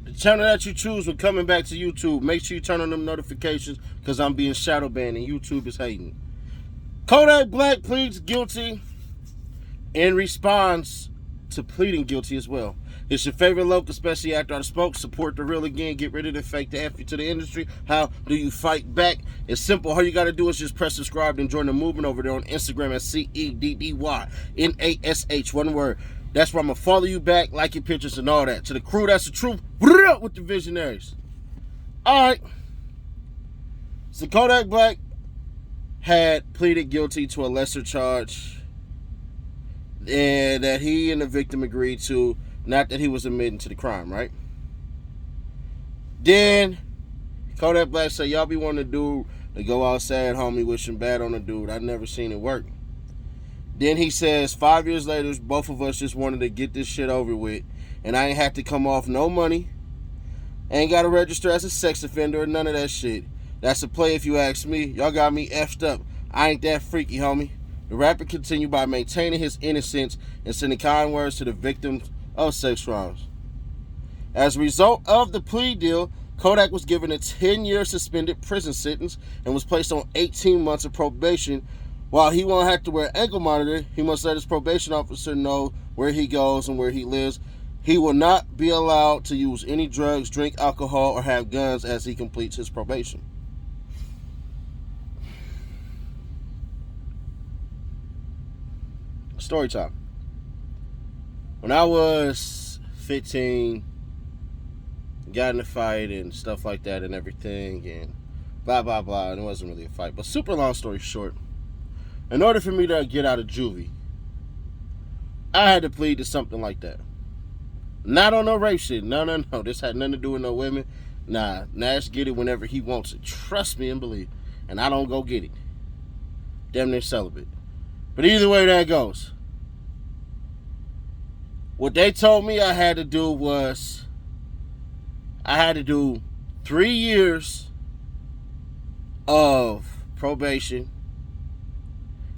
The channel that you choose when coming back to YouTube, make sure you turn on them notifications because I'm being shadow banned and YouTube is hating. Kodak Black pleads guilty in response to pleading guilty as well. It's your favorite local, especially after I spoke. Support the real again. Get rid of the fake, the F you to the industry. How do you fight back? It's simple. All you got to do is just press subscribe and join the movement over there on Instagram at CEDDYNASH. One word. That's where I'm going to follow you back, like your pictures and all that. To the crew, that's the truth. With the visionaries. All right. So Kodak Black had pleaded guilty to a lesser charge and that he and the victim agreed to, not that he was admitting to the crime, right? Then Kodak Black said, y'all be wanting a dude to go outside, homie, wishing bad on a dude. I never seen it work. Then he says, 5 years later, both of us just wanted to get this shit over with, and I ain't had to come off no money. Ain't got to register as a sex offender or none of that shit. That's a play if you ask me. Y'all got me effed up. I ain't that freaky, homie. The rapper continued by maintaining his innocence and sending kind words to the victims of sex crimes. As a result of the plea deal, Kodak was given a 10-year suspended prison sentence and was placed on 18 months of probation. While he won't have to wear an ankle monitor, he must let his probation officer know where he goes and where he lives. He will not be allowed to use any drugs, drink alcohol, or have guns as he completes his probation. Story time. When I was 15, got in a fight and stuff like that and everything and blah, blah, blah. And it wasn't really a fight. But super long story short, in order for me to get out of juvie, I had to plead to something like that. Not on no rape shit. No. This had nothing to do with no women. Nah, Nash get it whenever he wants it. Trust me and believe. And I don't go get it. Damn near celibate. But either way that goes. What they told me I had to do was I had to do 3 years of probation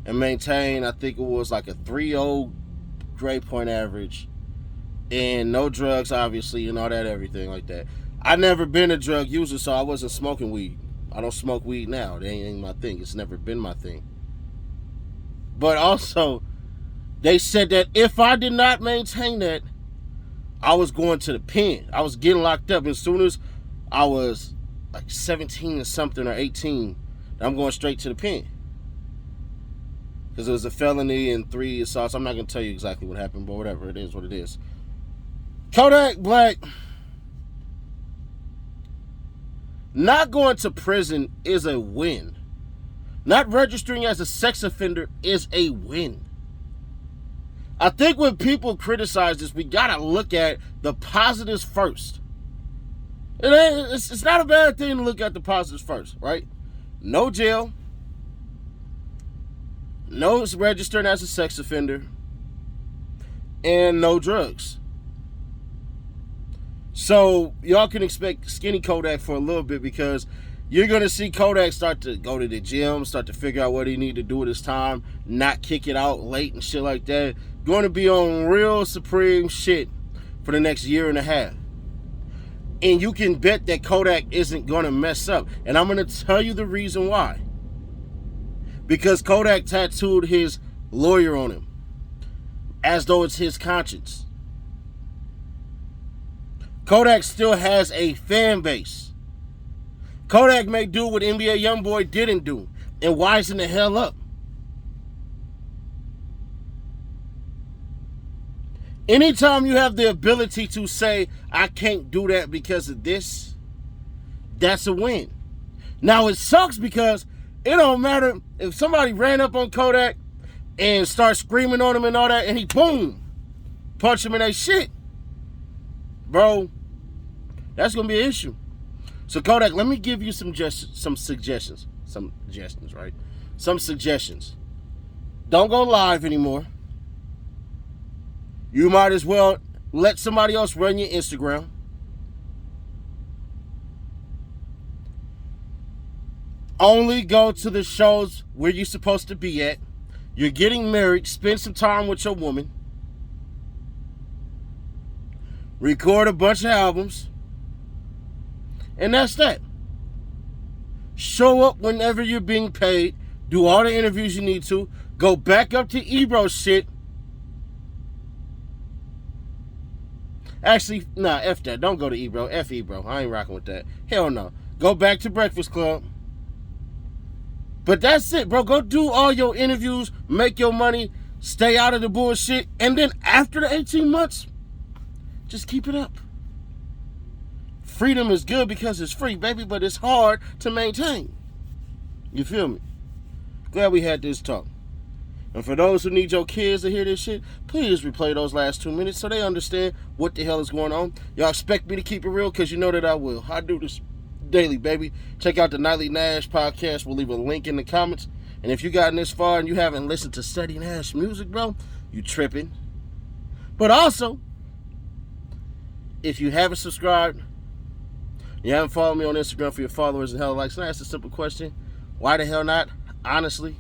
and maintain, I think it was like a 3.0 grade point average and no drugs, obviously, and all that, everything like that. I never been a drug user, so I wasn't smoking weed. I don't smoke weed now. That ain't my thing. It's never been my thing. But also, they said that if I did not maintain that, I was going to the pen. I was getting locked up. As soon as I was like 17 or something or 18, I'm going straight to the pen. Because it was a felony and 3 assaults. I'm not going to tell you exactly what happened, but whatever. It is what it is. Kodak Black, not going to prison is a win. Not registering as a sex offender is a win. I think when people criticize this, we got to look at the positives first. It's not a bad thing to look at the positives first, right? No jail. No registering as a sex offender. And no drugs. So y'all can expect skinny Kodak for a little bit because you're going to see Kodak start to go to the gym, start to figure out what he need to do with his time, not kick it out late and shit like that. Going to be on real supreme shit for the next year and a half. And you can bet that Kodak isn't going to mess up. And I'm going to tell you the reason why. Because Kodak tattooed his lawyer on him as though it's his conscience. Kodak still has a fan base. Kodak may do what NBA Youngboy didn't do and wisen the hell up. Anytime you have the ability to say, I can't do that because of this, that's a win. Now, it sucks because it don't matter if somebody ran up on Kodak and start screaming on him and all that, and he, boom, punch him in that shit. Bro, that's going to be an issue. So, Kodak, let me give you some suggestions. Some suggestions, right? Some suggestions. Don't go live anymore. You might as well let somebody else run your Instagram. Only go to the shows where you're supposed to be at. You're getting married. Spend some time with your woman. Record a bunch of albums. And that's that. Show up whenever you're being paid. Do all the interviews you need to. Go back up to Ebro shit. Actually, nah, F that. Don't go to Ebro. F Ebro. I ain't rocking with that. Hell no. Go back to Breakfast Club. But that's it, bro. Go do all your interviews. Make your money. Stay out of the bullshit. And then after the 18 months, just keep it up. Freedom is good because it's free, baby, but it's hard to maintain. You feel me? Glad we had this talk. And for those who need your kids to hear this shit, please replay those last 2 minutes so they understand what the hell is going on. Y'all expect me to keep it real? Because you know that I will. I do this daily, baby. Check out the Nightly Nash podcast. We'll leave a link in the comments. And if you gotten this far and you haven't listened to Steady Nash music, bro, you tripping. But also, if you haven't subscribed, you haven't followed me on Instagram for your followers and hell likes, can I ask a simple question? Why the hell not? Honestly.